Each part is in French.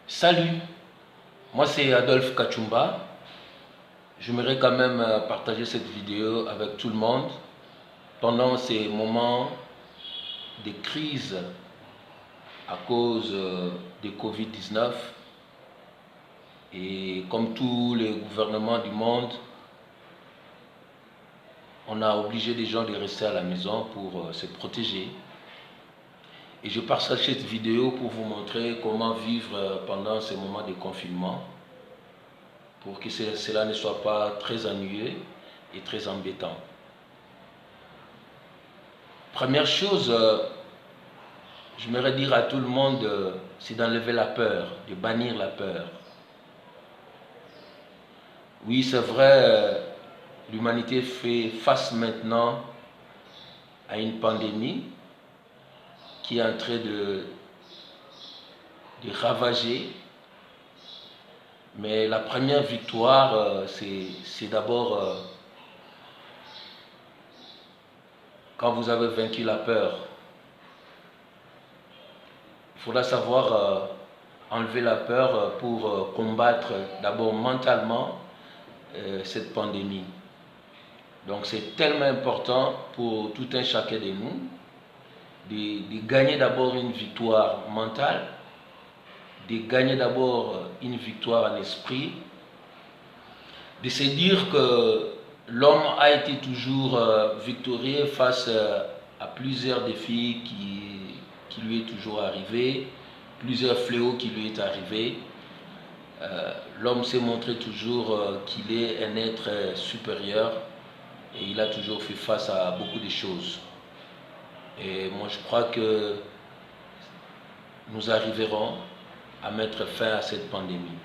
Salut, moi c'est Adolphe Kachumba. J'aimerais quand même partager cette vidéo avec tout le monde pendant ces moments de crise à cause de Covid-19. Et comme tous les gouvernements du monde, on a obligé les gens de rester à la maison pour se protéger. Et je partage cette vidéo pour vous montrer comment vivre pendant ces moments de confinement, pour que cela ne soit pas très ennuyeux et très embêtant. Première chose, j'aimerais dire à tout le monde, c'est d'enlever la peur, de bannir la peur. Oui, c'est vrai, l'humanité fait face maintenant à une pandémie qui est en train de ravager. Mais la première victoire, c'est d'abord quand vous avez vaincu la peur. Il faudra savoir enlever la peur pour combattre d'abord mentalement cette pandémie. Donc c'est tellement important pour tout un chacun de nous de gagner d'abord une victoire mentale, de gagner d'abord une victoire en esprit, de se dire que l'homme a été toujours victorieux face à plusieurs défis qui lui est toujours arrivé, plusieurs fléaux qui lui est arrivé. L'homme s'est montré toujours qu'il est un être supérieur et il a toujours fait face à beaucoup de choses. Et moi je crois que nous arriverons à mettre fin à cette pandémie.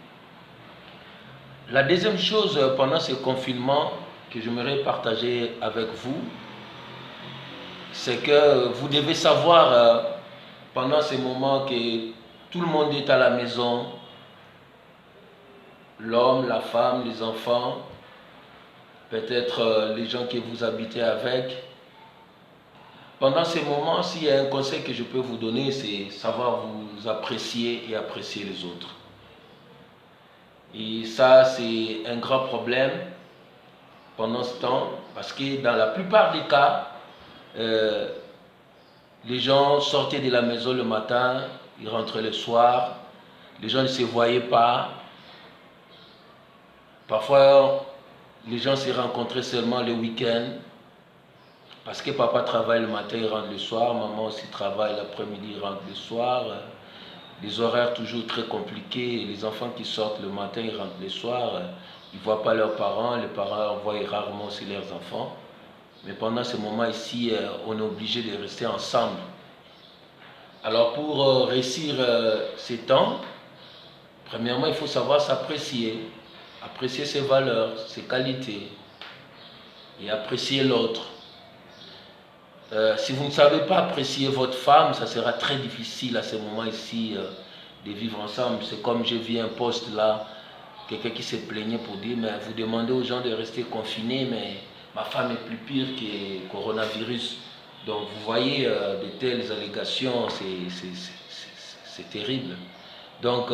La deuxième chose pendant ce confinement que j'aimerais partager avec vous, c'est que vous devez savoir pendant ces moments que tout le monde est à la maison, l'homme, la femme, les enfants, peut-être les gens que vous habitez avec. Pendant ces moments, s'il y a un conseil que je peux vous donner, c'est savoir vous apprécier et apprécier les autres. Et ça, c'est un grand problème pendant ce temps, parce que dans la plupart des cas, les gens sortaient de la maison le matin, ils rentraient le soir, les gens ne se voyaient pas. Parfois, les gens se rencontraient seulement le week-end, parce que papa travaille le matin, il rentre le soir, maman aussi travaille l'après-midi, il rentre le soir. Les horaires toujours très compliqués, les enfants qui sortent le matin, ils rentrent le soir, ils ne voient pas leurs parents, les parents voient rarement aussi leurs enfants. Mais pendant ce moment ici, on est obligé de rester ensemble. Alors pour réussir ces temps, premièrement, il faut savoir s'apprécier, apprécier ses valeurs, ses qualités et apprécier l'autre. Si vous ne savez pas apprécier votre femme, ça sera très difficile à ce moment ici de vivre ensemble. C'est comme j'ai vu un post là, quelqu'un qui s'est plaigné pour dire, mais vous demandez aux gens de rester confinés, mais ma femme est plus pire que coronavirus. Donc vous voyez de telles allégations, c'est terrible. Donc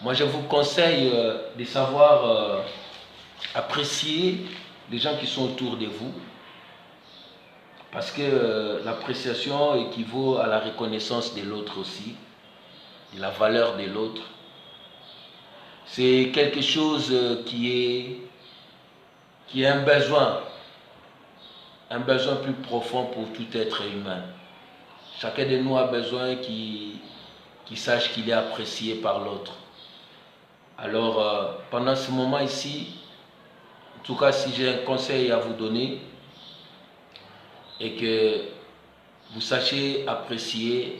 moi je vous conseille de savoir apprécier les gens qui sont autour de vous, parce que l'appréciation équivaut à la reconnaissance de l'autre aussi, de la valeur de l'autre. C'est quelque chose qui est un besoin plus profond pour tout être humain. Chacun de nous a besoin qu'il sache qu'il est apprécié par l'autre. Alors, pendant ce moment ici, en tout cas, si j'ai un conseil à vous donner, et que vous sachiez apprécier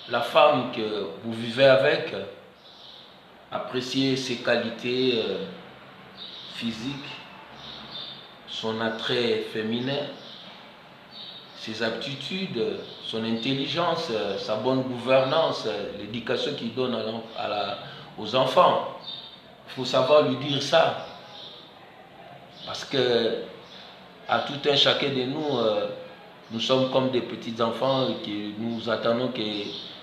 la femme que vous vivez avec, apprécier ses qualités physiques, son attrait féminin, ses aptitudes, son intelligence, sa bonne gouvernance, l'éducation qu'il donne aux enfants. Il faut savoir lui dire ça. Parce que à tout un chacun de nous, nous sommes comme des petits enfants et que nous attendons que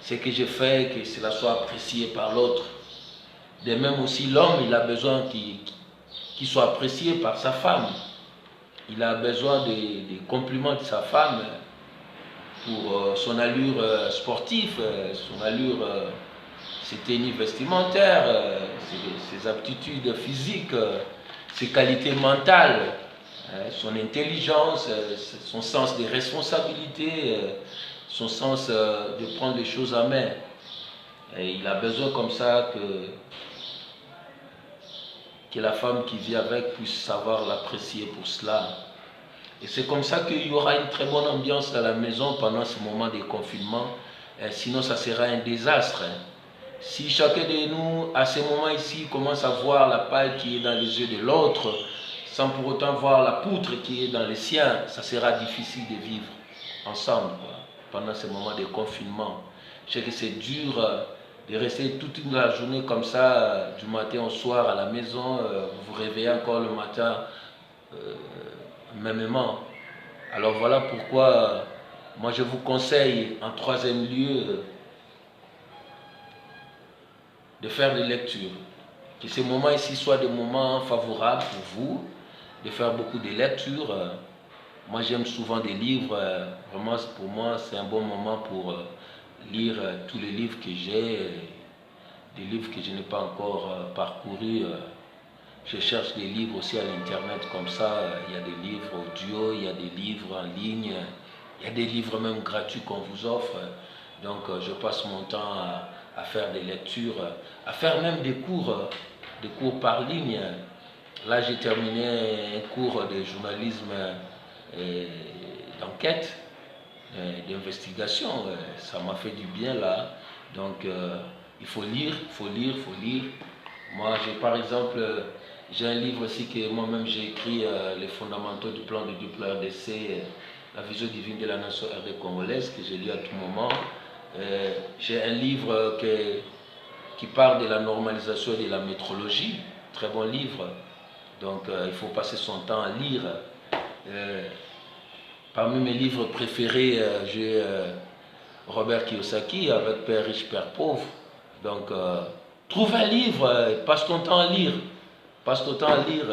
ce que je fais, que cela soit apprécié par l'autre. De même aussi, l'homme, il a besoin qu'il soit apprécié par sa femme. Il a besoin des compliments de sa femme pour son allure sportive, son allure, ses tenues vestimentaires, ses aptitudes physiques, ses qualités mentales, son intelligence, son sens des responsabilités, son sens de prendre les choses en main. Et il a besoin comme ça que la femme qui vit avec puisse savoir l'apprécier pour cela. Et c'est comme ça qu'il y aura une très bonne ambiance dans la maison pendant ce moment de confinement. Sinon, ça sera un désastre. Si chacun de nous, à ce moment ici, commence à voir la paille qui est dans les yeux de l'autre, sans pour autant voir la poutre qui est dans les siens, ça sera difficile de vivre ensemble pendant ce moment de confinement. Je sais que c'est dur de rester toute la journée comme ça, du matin au soir à la maison, vous vous réveillez encore le matin mêmement. Alors voilà pourquoi moi je vous conseille en troisième lieu de faire des lectures. Que ces moments ici soient des moments favorables pour vous, de faire beaucoup de lectures. Moi j'aime souvent des livres, vraiment pour moi c'est un bon moment pour lire tous les livres que j'ai, des livres que je n'ai pas encore parcourus. Je cherche des livres aussi à l'internet comme ça, il y a des livres audio, il y a des livres en ligne, il y a des livres même gratuits qu'on vous offre. Donc je passe mon temps à faire des lectures, à faire même des cours par ligne. Là j'ai terminé un cours de journalisme d'enquête, d'investigation, ça m'a fait du bien là. Donc il faut lire, il faut lire, il faut lire. Moi j'ai par exemple... J'ai un livre aussi que moi-même j'ai écrit, Les fondamentaux du plan de Duplo RDC, la vision divine de la nation RD congolaise, que j'ai lu à tout moment. J'ai un livre qui parle de la normalisation et de la métrologie, très bon livre. Donc il faut passer son temps à lire. Parmi mes livres préférés, j'ai Robert Kiyosaki avec Père riche, Père pauvre. Donc trouve un livre, passe ton temps à lire. Passe ton temps à lire.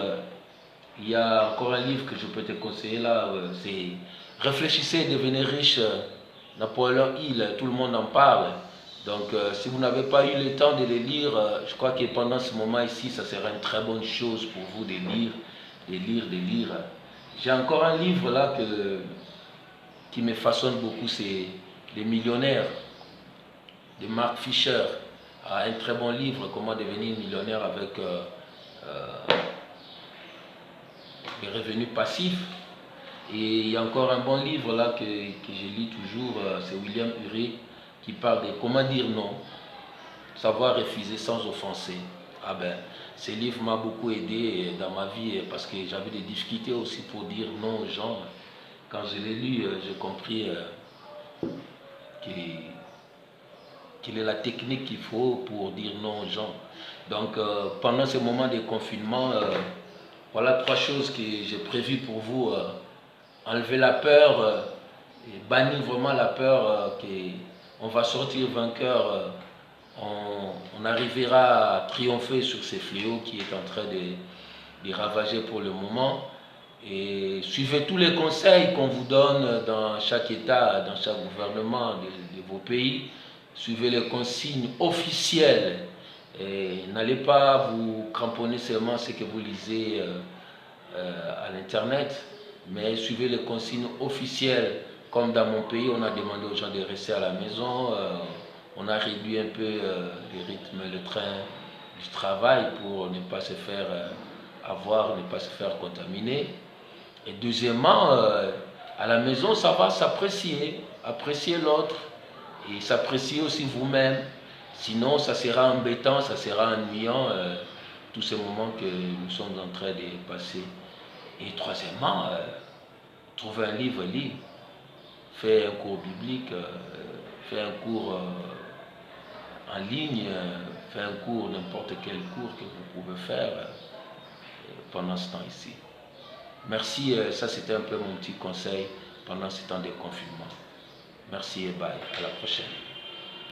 Il y a encore un livre que je peux te conseiller là, c'est Réfléchissez et devenez riche, Napoléon Hill, tout le monde en parle. Donc si vous n'avez pas eu le temps de les lire, je crois que pendant ce moment ici, ça sera une très bonne chose pour vous de lire, de lire, de lire. J'ai encore un livre là qui me façonne beaucoup, c'est Les millionnaires de Mark Fisher. Un très bon livre, Comment devenir millionnaire avec les revenus passifs. Et il y a encore un bon livre là que je lis toujours, c'est William Ury qui parle de comment dire non, savoir refuser sans offenser. Ah ben, ce livre m'a beaucoup aidé dans ma vie parce que j'avais des difficultés aussi pour dire non aux gens. Quand je l'ai lu, j'ai compris quelle est la technique qu'il faut pour dire non aux gens. Donc pendant ce moment de confinement, voilà 3 choses que j'ai prévues pour vous. Enlever la peur, et bannir vraiment la peur, qu'on va sortir vainqueur, on arrivera à triompher sur ces fléaux qui est en train de ravager pour le moment. Et suivez tous les conseils qu'on vous donne dans chaque État, dans chaque gouvernement de vos pays. Suivez les consignes officielles. N'allez pas vous cramponner seulement à ce que vous lisez à l'Internet, mais suivez les consignes officielles. Comme dans mon pays, on a demandé aux gens de rester à la maison. On a réduit un peu le rythme, le train du travail pour ne pas se faire avoir, ne pas se faire contaminer. Et deuxièmement, à la maison, ça va s'apprécier, apprécier l'autre et s'apprécier aussi vous-même. Sinon, ça sera embêtant, ça sera ennuyant, tous ces moments que nous sommes en train de passer. Et troisièmement, trouver un livre, lire. Faire un cours biblique, faire un cours en ligne, faire un cours, n'importe quel cours que vous pouvez faire pendant ce temps ici. Merci, ça c'était un peu mon petit conseil pendant ce temps de confinement. Merci et bye, à la prochaine.